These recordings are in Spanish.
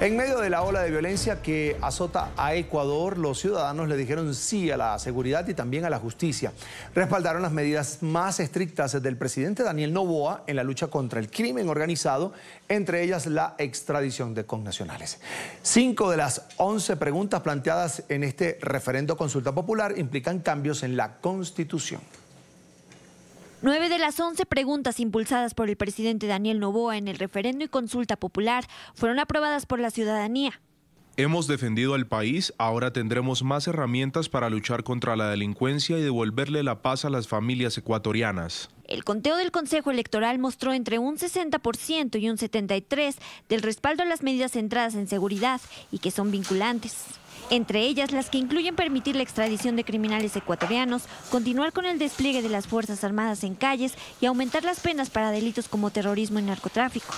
En medio de la ola de violencia que azota a Ecuador, los ciudadanos le dijeron sí a la seguridad y también a la justicia. Respaldaron las medidas más estrictas del presidente Daniel Noboa en la lucha contra el crimen organizado, entre ellas la extradición de connacionales. 5 de las 11 preguntas planteadas en este referendo consulta popular implican cambios en la Constitución. 9 de las 11 preguntas impulsadas por el presidente Daniel Noboa en el referendo y consulta popular fueron aprobadas por la ciudadanía. Hemos defendido al país, ahora tendremos más herramientas para luchar contra la delincuencia y devolverle la paz a las familias ecuatorianas. El conteo del Consejo Electoral mostró entre un 60% y un 73% del respaldo a las medidas centradas en seguridad y que son vinculantes. Entre ellas las que incluyen permitir la extradición de criminales ecuatorianos, continuar con el despliegue de las Fuerzas Armadas en calles y aumentar las penas para delitos como terrorismo y narcotráfico.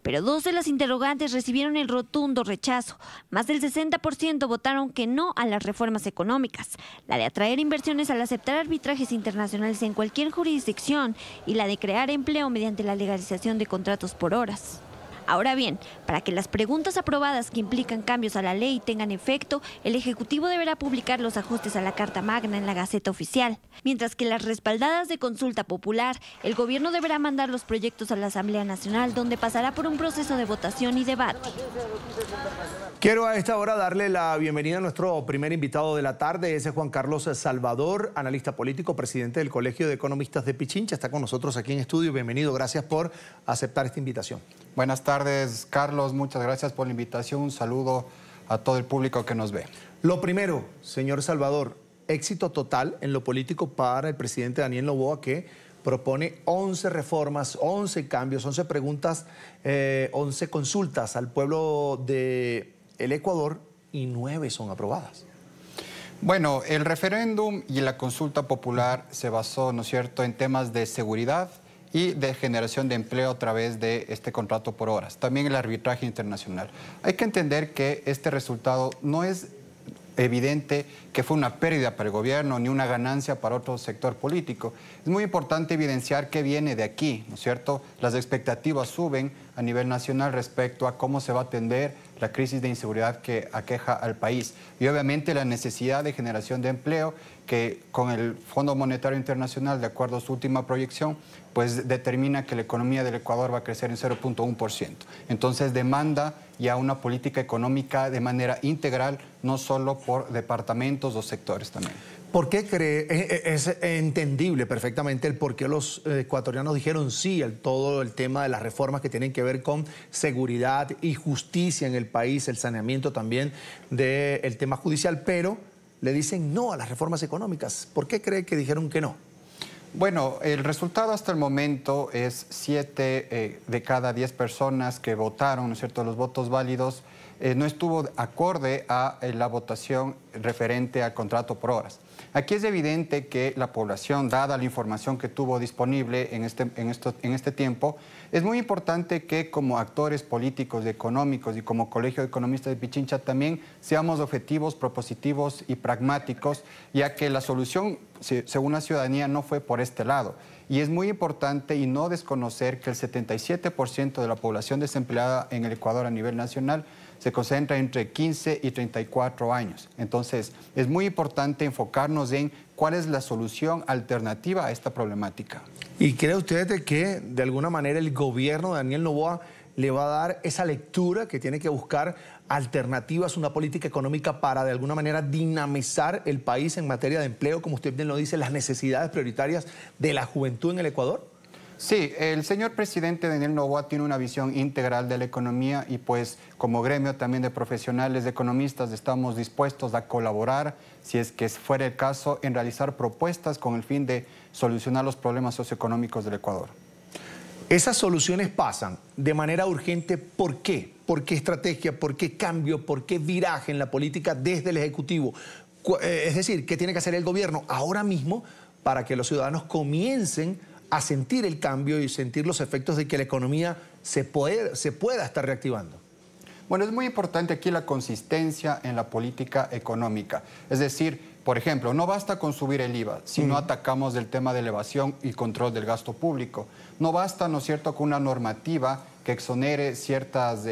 Pero 2 de las interrogantes recibieron el rotundo rechazo. Más del 60% votaron que no a las reformas económicas, la de atraer inversiones al aceptar arbitrajes internacionales en cualquier jurisdicción y la de crear empleo mediante la legalización de contratos por horas. Ahora bien, para que las preguntas aprobadas que implican cambios a la ley tengan efecto, el Ejecutivo deberá publicar los ajustes a la Carta Magna en la Gaceta Oficial, mientras que las respaldadas de consulta popular, el gobierno deberá mandar los proyectos a la Asamblea Nacional, donde pasará por un proceso de votación y debate. Quiero a esta hora darle la bienvenida a nuestro primer invitado de la tarde, ese es Juan Carlos Salvador, analista político, presidente del Colegio de Economistas de Pichincha, está con nosotros aquí en estudio. Bienvenido, gracias por aceptar esta invitación. Buenas tardes, Carlos, muchas gracias por la invitación, un saludo a todo el público que nos ve. Lo primero, señor Salvador, éxito total en lo político para el presidente Daniel Noboa, que propone 11 reformas, 11 cambios, 11 preguntas, 11 consultas al pueblo del Ecuador y 9 son aprobadas. Bueno, el referéndum y la consulta popular se basó, ¿no es cierto?, en temas de seguridad y de generación de empleo a través de este contrato por horas. También el arbitraje internacional. Hay que entender que este resultado no es evidente que fue una pérdida para el gobierno ni una ganancia para otro sector político. Es muy importante evidenciar que viene de aquí, ¿no es cierto? Las expectativas suben a nivel nacional respecto a cómo se va a atender la crisis de inseguridad que aqueja al país. Y obviamente la necesidad de generación de empleo que con el Fondo Monetario Internacional, de acuerdo a su última proyección, pues determina que la economía del Ecuador va a crecer en 0.1%. Entonces demanda ya una política económica de manera integral, no solo por departamentos o sectores también. ¿Por qué cree? Es entendible perfectamente el por qué los ecuatorianos dijeron sí a todo el tema de las reformas que tienen que ver con seguridad y justicia en el país, el saneamiento también del tema judicial, pero le dicen no a las reformas económicas. ¿Por qué cree que dijeron que no? Bueno, el resultado hasta el momento es 7 de cada 10 personas que votaron, ¿no es cierto?, los votos válidos, no estuvo acorde a la votación referente al contrato por horas. Aquí es evidente que la población, dada la información que tuvo disponible en este tiempo, es muy importante que como actores políticos y económicos y como Colegio de Economistas de Pichincha también seamos objetivos, propositivos y pragmáticos, ya que la solución, según la ciudadanía, no fue por este lado. Y es muy importante y no desconocer que el 77% de la población desempleada en el Ecuador a nivel nacional se concentra entre 15 y 34 años. Entonces, es muy importante enfocarnos en cuál es la solución alternativa a esta problemática. ¿Y cree usted de que, de alguna manera, el gobierno de Daniel Noboa le va a dar esa lectura que tiene que buscar alternativas, una política económica para, de alguna manera, dinamizar el país en materia de empleo, como usted bien lo dice, las necesidades prioritarias de la juventud en el Ecuador? Sí, el señor presidente Daniel Noboa tiene una visión integral de la economía y pues como gremio también de profesionales, de economistas, estamos dispuestos a colaborar, si es que fuera el caso, en realizar propuestas con el fin de solucionar los problemas socioeconómicos del Ecuador. Esas soluciones pasan de manera urgente, ¿por qué? ¿Por qué estrategia? ¿Por qué cambio? ¿Por qué viraje en la política desde el Ejecutivo? Es decir, ¿qué tiene que hacer el gobierno ahora mismo para que los ciudadanos comiencen a sentir el cambio y sentir los efectos de que la economía se pueda estar reactivando? Bueno, es muy importante aquí la consistencia en la política económica. Es decir, por ejemplo, no basta con subir el IVA si no atacamos el tema de elevación y control del gasto público. No basta, ¿no es cierto?, con una normativa que exonere ciertas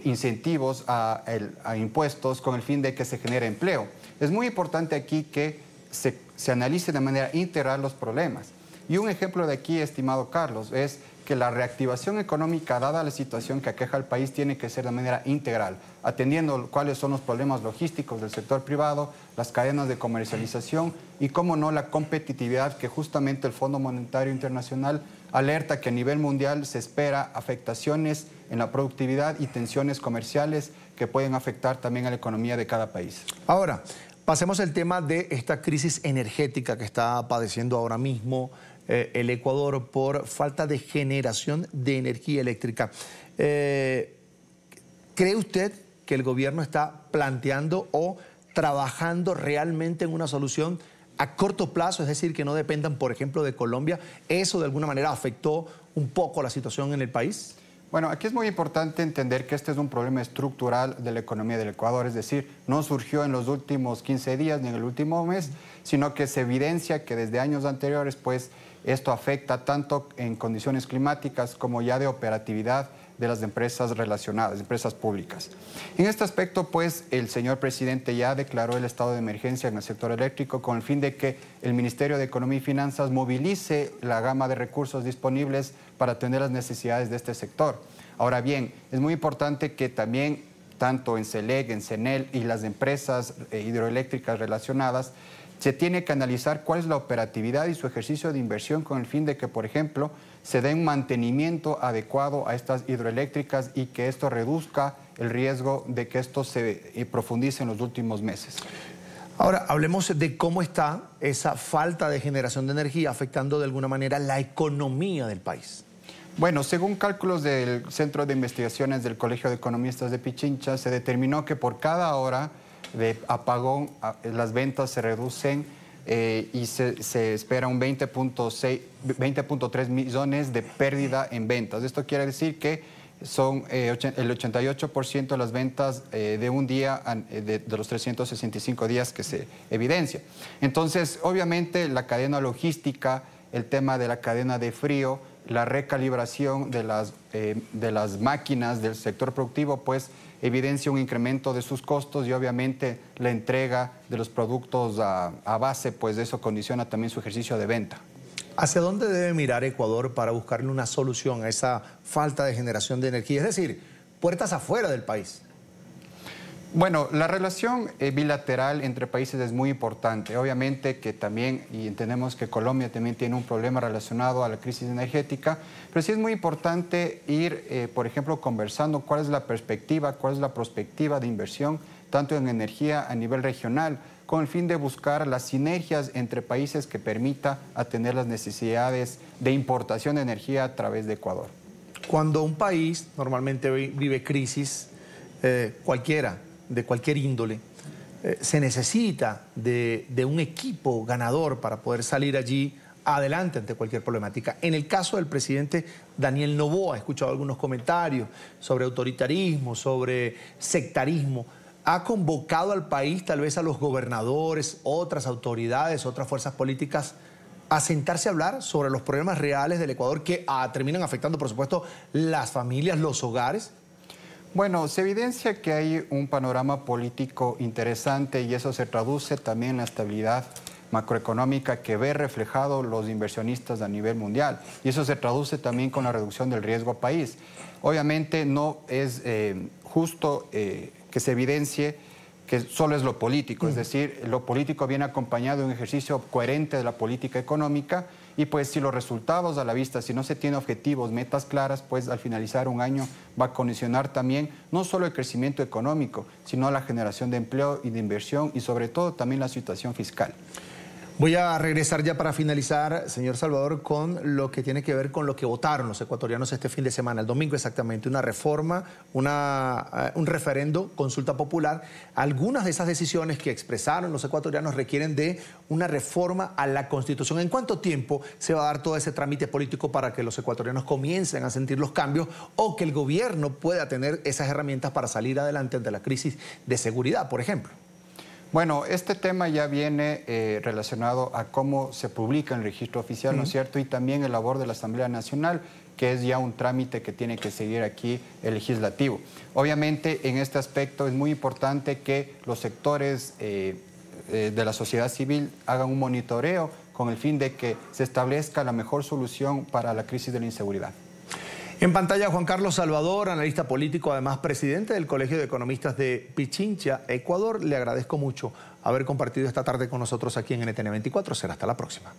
incentivos a impuestos con el fin de que se genere empleo. Es muy importante aquí que se analice de manera integral los problemas. Y un ejemplo de aquí, estimado Carlos, es que la reactivación económica, dada la situación que aqueja al país, tiene que ser de manera integral, atendiendo cuáles son los problemas logísticos del sector privado, las cadenas de comercialización y, cómo no, la competitividad que justamente el Fondo Monetario Internacional alerta que a nivel mundial se espera afectaciones en la productividad y tensiones comerciales que pueden afectar también a la economía de cada país. Ahora, pasemos al tema de esta crisis energética que está padeciendo ahora mismo el Ecuador por falta de generación de energía eléctrica. ¿Cree usted que el gobierno está planteando o trabajando realmente en una solución a corto plazo, es decir, que no dependan, por ejemplo, de Colombia? ¿Eso de alguna manera afectó un poco la situación en el país? Bueno, aquí es muy importante entender que este es un problema estructural de la economía del Ecuador, es decir, no surgió en los últimos 15 días ni en el último mes, sino que se evidencia que desde años anteriores, pues, esto afecta tanto en condiciones climáticas como ya de operatividad de las empresas relacionadas, empresas públicas. En este aspecto, pues, el señor presidente ya declaró el estado de emergencia en el sector eléctrico con el fin de que el Ministerio de Economía y Finanzas movilice la gama de recursos disponibles para atender las necesidades de este sector. Ahora bien, es muy importante que también, tanto en CELEC, en CENEL y las empresas hidroeléctricas relacionadas, se tiene que analizar cuál es la operatividad y su ejercicio de inversión con el fin de que, por ejemplo, se dé un mantenimiento adecuado a estas hidroeléctricas y que esto reduzca el riesgo de que esto se profundice en los últimos meses. Ahora, hablemos de cómo está esa falta de generación de energía afectando de alguna manera la economía del país. Bueno, según cálculos del Centro de Investigaciones del Colegio de Economistas de Pichincha, se determinó que por cada hora de apagón las ventas se reducen y se espera un 20.3 millones de pérdida en ventas. Esto quiere decir que son el 88% de las ventas de un día de los 365 días que se evidencia. Entonces, obviamente, la cadena logística, el tema de la cadena de frío, la recalibración de las máquinas del sector productivo, pues evidencia un incremento de sus costos y obviamente la entrega de los productos a base, pues eso condiciona también su ejercicio de venta. ¿Hacia dónde debe mirar Ecuador para buscarle una solución a esa falta de generación de energía? Es decir, puertas afuera del país. Bueno, la relación bilateral entre países es muy importante. Obviamente que también, y entendemos que Colombia también tiene un problema relacionado a la crisis energética, pero sí es muy importante ir, por ejemplo, conversando cuál es la perspectiva, cuál es la prospectiva de inversión, tanto en energía a nivel regional, con el fin de buscar las sinergias entre países que permita atender las necesidades de importación de energía a través de Ecuador. Cuando un país normalmente vive crisis, cualquiera, de cualquier índole, se necesita de un equipo ganador para poder salir allí adelante ante cualquier problemática. En el caso del presidente Daniel Noboa, he escuchado algunos comentarios sobre autoritarismo, sobre sectarismo. ¿Ha convocado al país, tal vez a los gobernadores, otras autoridades, otras fuerzas políticas, a sentarse a hablar sobre los problemas reales del Ecuador que terminan afectando, por supuesto, las familias, los hogares? Bueno, se evidencia que hay un panorama político interesante y eso se traduce también en la estabilidad macroeconómica que ve reflejado los inversionistas a nivel mundial. Y eso se traduce también con la reducción del riesgo país. Obviamente no es justo que se evidencie que solo es lo político, es decir, lo político viene acompañado de un ejercicio coherente de la política económica y pues si los resultados a la vista, si no se tienen objetivos, metas claras, pues al finalizar un año va a condicionar también no solo el crecimiento económico, sino la generación de empleo y de inversión y sobre todo también la situación fiscal. Voy a regresar ya para finalizar, señor Salvador, con lo que tiene que ver con lo que votaron los ecuatorianos este fin de semana, el domingo exactamente, una reforma, un referendo, consulta popular. Algunas de esas decisiones que expresaron los ecuatorianos requieren de una reforma a la Constitución. ¿En cuánto tiempo se va a dar todo ese trámite político para que los ecuatorianos comiencen a sentir los cambios o que el gobierno pueda tener esas herramientas para salir adelante ante la crisis de seguridad, por ejemplo? Bueno, este tema ya viene relacionado a cómo se publica en el registro oficial, ¿no es cierto? Y también el labor de la Asamblea Nacional, que es ya un trámite que tiene que seguir aquí el legislativo. Obviamente, en este aspecto es muy importante que los sectores de la sociedad civil hagan un monitoreo con el fin de que se establezca la mejor solución para la crisis de la inseguridad. En pantalla, Juan Carlos Salvador, analista político, además presidente del Colegio de Economistas de Pichincha, Ecuador. Le agradezco mucho haber compartido esta tarde con nosotros aquí en NTN 24. Será hasta la próxima.